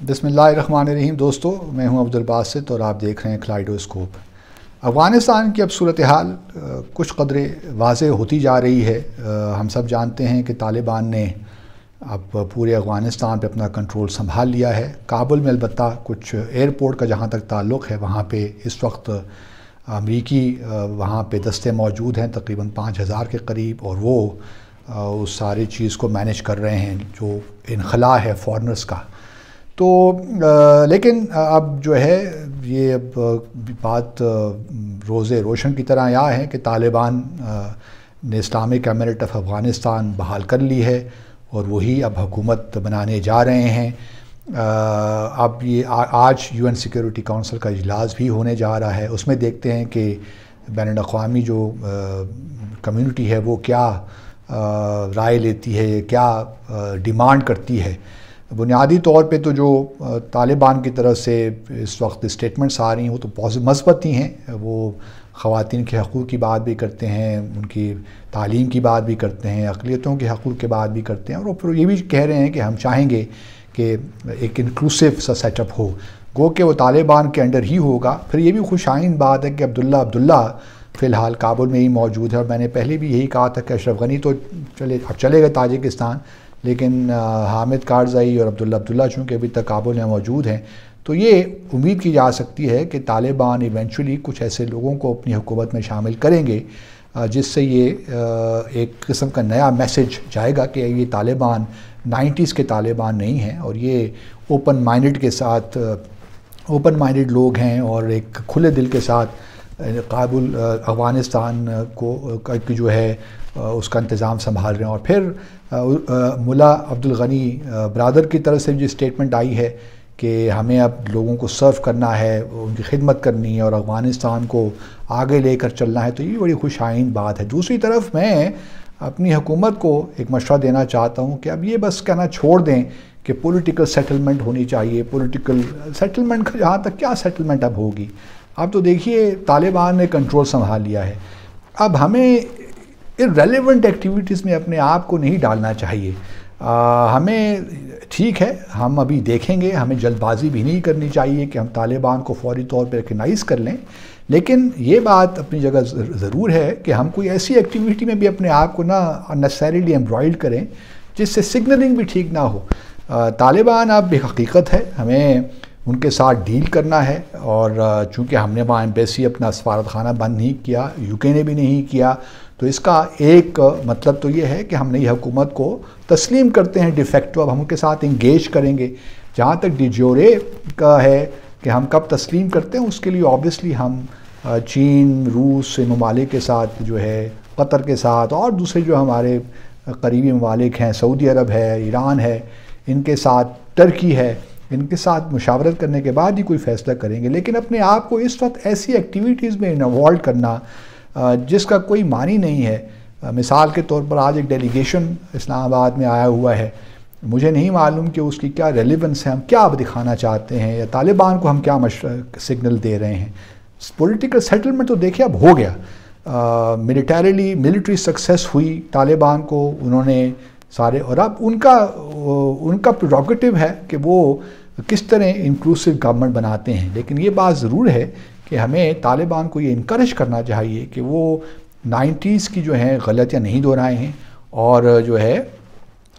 बिस्मिल्लाहिर्रहमानिर्रहीम। दोस्तों, मैं हूं अब्दुल बासित और आप देख रहे हैं कलाइडोस्कोप। अफ़गानिस्तान की अब सूरत हाल कुछ कदरे वाज़ेह होती जा रही है। हम सब जानते हैं कि तालिबान ने अब पूरे अफ़गानिस्तान पे अपना कंट्रोल संभाल लिया है। काबुल में अलबत्ता कुछ एयरपोर्ट का जहाँ तक ताल्लुक़ है, वहाँ पे इस वक्त अमरीकी वहाँ पे दस्ते मौजूद हैं, तकरीबन 5000 के करीब, और वो उस सारी चीज़ को मैनेज कर रहे हैं जो इनखला है फॉरेनर्स का। तो लेकिन अब जो है ये अब बात रोज़े रोशन की तरह यहाँ है कि तालिबान ने इस्लामिक एमिरेट ऑफ अफ़गानिस्तान बहाल कर ली है और वही अब हुकूमत बनाने जा रहे हैं। अब ये आज UN सिक्योरिटी काउंसिल का इजलास भी होने जा रहा है। उसमें देखते हैं कि बैनुल-अक़वामी जो कम्युनिटी है वो क्या राय लेती है, क्या डिमांड करती है। बुनियादी तौर पे तो जो तालिबान की तरफ से इस वक्त स्टेटमेंट्स आ रही हैं वो तो बहुत मस्बत ही हैं। वो ख़वातीन के हक़ूक़ की बात भी करते हैं, उनकी तालीम की बात भी करते हैं, अक़लियतों के हक़ूक़ की बात भी करते हैं, और फिर ये भी कह रहे हैं कि हम चाहेंगे कि एक इंक्लूसिव सा सेटअप हो, गो कि वो तालिबान के अंडर ही होगा। फिर ये भी खुशाइन बात है कि अब्दुल्ला फ़िलहाल काबुल में ही मौजूद है, और मैंने पहले भी यही कहा था कि अशरफ गनी तो चले गए ताजिकिस्तान, लेकिन हामिद कारज़ई और अब्दुल्ला चूँकि अभी तक काबुल में मौजूद हैं, तो ये उम्मीद की जा सकती है कि तालिबान इवेंचुअली कुछ ऐसे लोगों को अपनी हुकूमत में शामिल करेंगे जिससे ये एक किस्म का नया मैसेज जाएगा कि ये तालिबान 90s के तालिबान नहीं हैं, और ये ओपन माइंडेड लोग हैं और एक खुले दिल के साथ काबुल अफ़गानिस्तान को जो है उसका इंतज़ाम संभाल रहे हैं। और फिर मुल्ला अब्दुल गनी ब्रादर की तरफ से जो स्टेटमेंट आई है कि हमें अब लोगों को सर्व करना है, उनकी खिदमत करनी है और अफ़गानिस्तान को आगे लेकर चलना है, तो ये बड़ी खुशाइन बात है। दूसरी तरफ मैं अपनी हुकूमत को एक मशवरा देना चाहता हूँ कि अब ये बस कहना छोड़ दें कि पॉलिटिकल सेटलमेंट होनी चाहिए। पॉलिटिकल सेटलमेंट का जहाँ तक क्या सेटलमेंट अब होगी, अब तो देखिए तालिबान ने कंट्रोल संभाल लिया है। अब हमें इररेलेवेंट एक्टिविटीज़ में अपने आप को नहीं डालना चाहिए। हमें ठीक है, हम अभी देखेंगे, हमें जल्दबाजी भी नहीं करनी चाहिए कि हम तालिबान को फौरी तौर पर रिकगनाइज़ कर लें, लेकिन ये बात अपनी जगह ज़रूर है कि हम कोई ऐसी एक्टिविटी में भी अपने आप को ना अननेसेसरीली एम्ब्रॉयड करें जिससे सिग्नलिंग भी ठीक ना हो। तालिबान अब एक हकीकत है, हमें उनके साथ डील करना है, और चूँकि हमने वहाँ एम्बेसी अपना सफारतखाना बंद नहीं किया, UK ने भी नहीं किया, तो इसका एक मतलब तो ये है कि हम नई हुकूमत को तस्लीम करते हैं डिफेक्टो। अब हम उनके साथ इंगेज करेंगे। जहाँ तक डिजोरे का है कि हम कब तस्लीम करते हैं, उसके लिए ऑब्वियसली हम चीन, रूस ममालिक के साथ जो है, कतर के साथ और दूसरे जो हमारे करीबी ममालिक हैं, सऊदी अरब है, ईरान है, इनके साथ टर्की है, इनके साथ मुशावरत करने के बाद ही कोई फ़ैसला करेंगे। लेकिन अपने आप को इस वक्त ऐसी एक्टिविटीज़ में इन्वॉल्व करना जिसका कोई मानी नहीं है। मिसाल के तौर पर आज एक डेलीगेशन इस्लामाबाद में आया हुआ है, मुझे नहीं मालूम कि उसकी क्या रेलेवेंस है, हम क्या अब दिखाना चाहते हैं, या तालिबान को हम क्या सिग्नल दे रहे हैं। पॉलिटिकल सेटलमेंट तो देखिए अब हो गया, मिलिट्री सक्सेस हुई तालिबान को, उन्होंने सारे, और अब उनका प्रेरोगेटिव है कि वो किस तरह इंक्लूसिव गवर्नमेंट बनाते हैं। लेकिन ये बात ज़रूर है कि हमें तालिबान को ये इनकरेज करना चाहिए कि वो 90s की जो है गलतियाँ नहीं दोहराए हैं, और जो है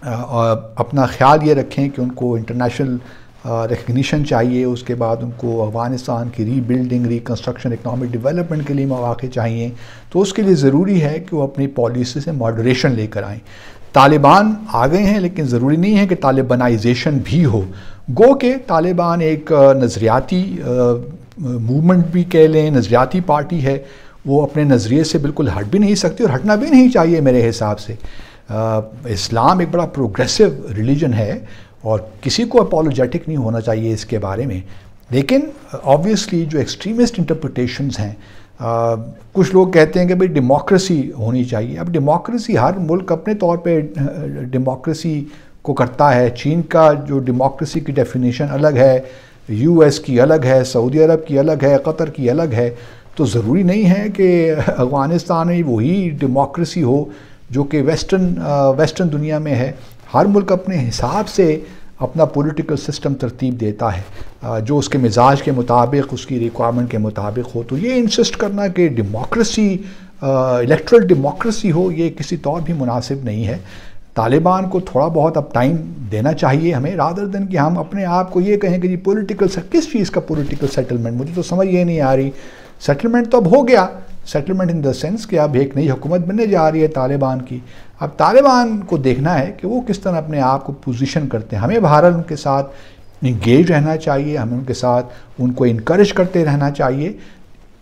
अपना ख्याल ये रखें कि उनको इंटरनेशनल रिकग्निशन चाहिए। उसके बाद उनको अफ़गानिस्तान की रीबिल्डिंग, रिकन्स्ट्रक्शन, इकनॉमिक डेवलपमेंट के लिए मौक़े चाहिए। तो उसके लिए ज़रूरी है कि वो अपनी पॉलिसी से मॉडरेशन लेकर आएँ। तालिबान आ गए हैं, लेकिन ज़रूरी नहीं है कि तालिबानाइजेशन भी हो। गो के तालिबान एक नज़रियाती मूवमेंट भी कह लें, नज़रियाती पार्टी है, वो अपने नज़रिए से बिल्कुल हट भी नहीं सकती और हटना भी नहीं चाहिए मेरे हिसाब से। इस्लाम एक बड़ा प्रोग्रेसिव रिलीजन है और किसी को अपोलोजेटिक नहीं होना चाहिए इसके बारे में। लेकिन ऑब्वियसली जो एक्सट्रीमिस्ट इंटरप्रिटेशंस हैं, कुछ लोग कहते हैं कि भाई डेमोक्रेसी होनी चाहिए। अब डेमोक्रेसी, हर मुल्क अपने तौर पे डेमोक्रेसी को करता है। चीन का जो डेमोक्रेसी की डेफिनेशन अलग है, US की अलग है, सऊदी अरब की अलग है, कतर की अलग है। तो ज़रूरी नहीं है कि अफ़गानिस्तान में वही डेमोक्रेसी हो जो कि वेस्टर्न दुनिया में है। हर मुल्क अपने हिसाब से اپنا پولیٹیکل سسٹم ترتیب دیتا ہے جو اس کے مزاج کے مطابق، اس کی ریکوائرمنٹ کے مطابق ہو، تو یہ انسسٹ کرنا کہ ڈیموکریسی الیکٹرل ڈیموکریسی ہو، یہ کسی طور بھی مناسب نہیں ہے۔ طالبان کو تھوڑا بہت اب ٹائم دینا چاہیے ہمیں، رادر دین کہ ہم اپنے آپ کو یہ کہیں کہ جی پولیٹیکل کس چیز کا پولیٹیکل سیٹلمنٹ، مجھے تو سمجھ یہ نہیں آ رہی۔ سیٹلمنٹ تو اب ہو گیا، سیٹلمنٹ ان دا سینس کہ اب ایک نئی حکومت بننے جا رہی ہے طالبان کی۔ اب طالبان کو دیکھنا ہے کہ وہ کس طرح اپنے آپ کو پوزیشن کرتے ہیں۔ ہمیں بہرحال ان کے ساتھ انگیج رہنا چاہیے، ہمیں ان کے ساتھ ان کو انکریج کرتے رہنا چاہیے۔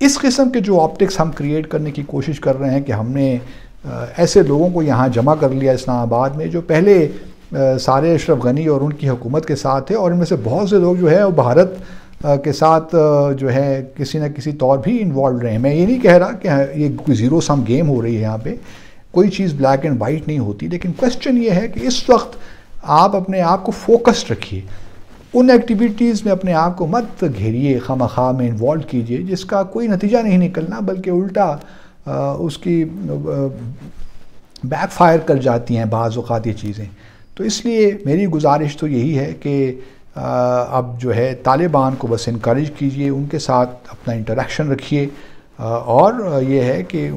اس قسم کے جو آپٹکس ہم کریٹ کرنے کی کوشش کر رہے ہیں کہ ہم نے ایسے لوگوں کو یہاں جمع کر لیا اسلام آباد میں جو پہلے سارے اشرف غنی اور ان کی حکومت کے ساتھ تھے، اور ان میں سے بہت سے لوگ جو ہے وہ بھارت کے ساتھ جو ہے کسی نہ کسی طور بھی انوالو رہے ہیں۔ میں یہ نہیں کہہ رہا کہ یہ کوئی زیرو سم گیم ہو رہی ہے، یہاں پہ کوئی چیز بلیک اینڈ وائٹ نہیں ہوتی، لیکن کویسچن یہ ہے کہ اس وقت آپ اپنے آپ کو فوکسڈ رکھیے، ان ایکٹیویٹیز میں اپنے آپ کو مت گھیریے، خواہ میں انوالو کیجئے جس کا کوئی نتیجہ نہیں نکلنا، بلکہ الٹا اس کی بیک فائر کر جاتی ہیں بعض اوقات یہ چیزیں۔ تو اس لیے میری گزارش تو یہی ہے کہ اب جو ہے طالبان کو بس انکریج کیجئے، ان کے ساتھ اپنا انٹریکشن رکھیے، اور یہ ہے کہ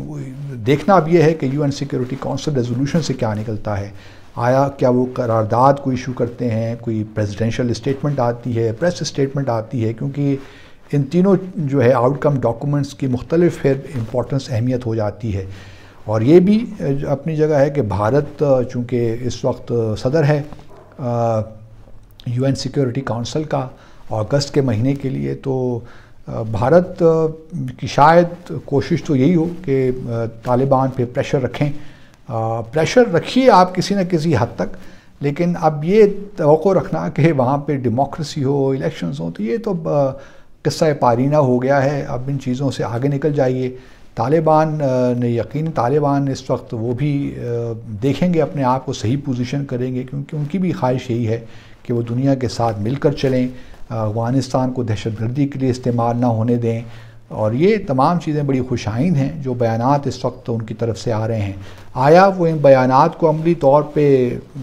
دیکھنا اب یہ ہے کہ UN سیکیورٹی کونسل ریزولوشن سے کیا نکلتا ہے۔ آیا کیا وہ قرارداد کو ایشو کرتے ہیں، کوئی پریزیڈنشل اسٹیٹمنٹ آتی ہے، پریس اسٹیٹمنٹ آتی ہے، کیونکہ ان تینوں جو ہے آؤٹ کم ڈاکومنٹس کی مختلف پھر امپورٹنس اہمیت ہو جاتی ہے۔ اور یہ بھی اپنی جگہ ہے کہ بھارت چونکہ اس وقت صدر ہے UN سیکیورٹی کونسل کا اگست کے مہینے کے لیے، تو بھارت کی شاید کوشش تو یہی ہو کہ طالبان پہ پریشر رکھیں، پریشر رکھیے آپ کسی نہ کسی حد تک، لیکن اب یہ توقع رکھنا کہ وہاں پہ ڈیموکریسی ہو، الیکشنز ہوں، تو یہ تو قصہ پارینہ ہو گیا ہے۔ اب ان چیزوں سے آگے نکل جائیے۔ طالبان نے یقین، طالبان اس وقت وہ بھی دیکھیں گے اپنے آپ کو صحیح پوزیشن کریں گے، کیونکہ ان کی بھی خواہش یہی ہے کہ وہ دنیا کے ساتھ مل کر چلیں، افغانستان کو دہشت گردی کے لیے استعمال نہ ہونے دیں، اور یہ تمام چیزیں بڑی خوش آئند ہیں جو بیانات اس وقت ان کی طرف سے آ رہے ہیں۔ آیا وہ ان بیانات کو عملی طور پہ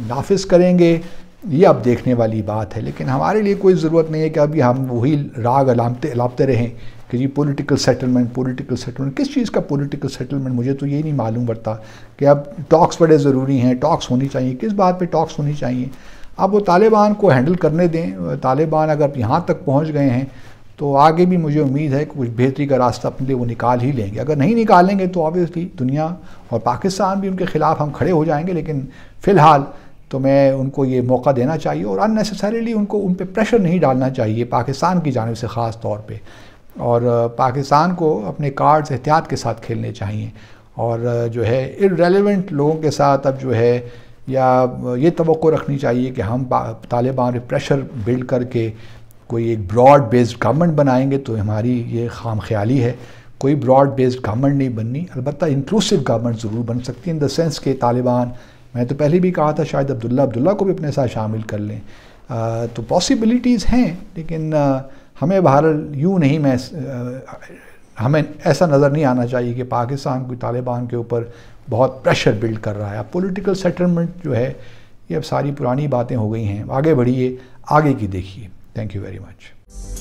نافذ کریں گے، یہ اب دیکھنے والی بات ہے، لیکن ہمارے لیے کوئی ضرورت نہیں ہے کہ ابھی ہم وہی راگ الاپتے رہیں کہ جی پولیٹیکل سیٹلمنٹ، کس چیز کا پولیٹیکل سیٹلمنٹ؟ مجھے تو یہ نہیں معلوم پڑتا کہ اب ٹاکس بڑے ضروری ہیں، ٹاکس ہونی چاہیے، کس بات پہ ٹاکس ہونی چاہیے؟ اب وہ طالبان کو ہینڈل کرنے دیں۔ طالبان اگر یہاں تک پہنچ گئے ہیں تو آگے بھی مجھے امید ہے کہ کچھ بہتری کا راستہ اپنے لیے وہ نکال ہی لیں گے۔ اگر نہیں نکالیں گے تو آبویسلی دنیا اور پاکستان بھی ان کے خلاف ہم کھڑے ہو جائیں گے، لیکن فی الحال تو میں ان کو یہ موقع دینا چاہیے، اور اننیسیسریلی ان پہ پریشر نہیں ڈالنا چاہیے پاکستان کی جانب سے خاص طور پہ، اور پاکستان کو اپنے کارڈز احتیاط کے ساتھ کھیلنے چاہیے، اور جو ہے ارریلیونٹ لوگوں کے ساتھ اب جو ہے یا یہ توقع رکھنی چاہیے کہ ہم طالبان پہ پریشر بلڈ کر کے کوئی ایک براڈ بیسڈ گورنمنٹ بنائیں گے، تو ہماری یہ خام خیالی ہے۔ کوئی براڈ بیسڈ گورنمنٹ نہیں بننی، البتہ انکلوسیو گورنمنٹ ضرور بن سکتی ہے، ان دا سینس کہ طالبان، میں تو پہلے بھی کہا تھا شاید عبداللہ کو بھی اپنے ساتھ شامل کر لیں، تو پاسبلٹیز ہیں، لیکن ہمیں بہرحال یوں نہیں، ہمیں ایسا نظر نہیں آنا چاہیے کہ پاکستان کوئی طالبان کے اوپر بہت پریشر بلڈ کر رہا ہے۔ اب پولیٹیکل سیٹلمنٹ جو ہے یہ اب ساری پرانی باتیں ہو گئی ہیں، آگے بڑھیے، آگے کی دیکھیے۔ Thank you very much.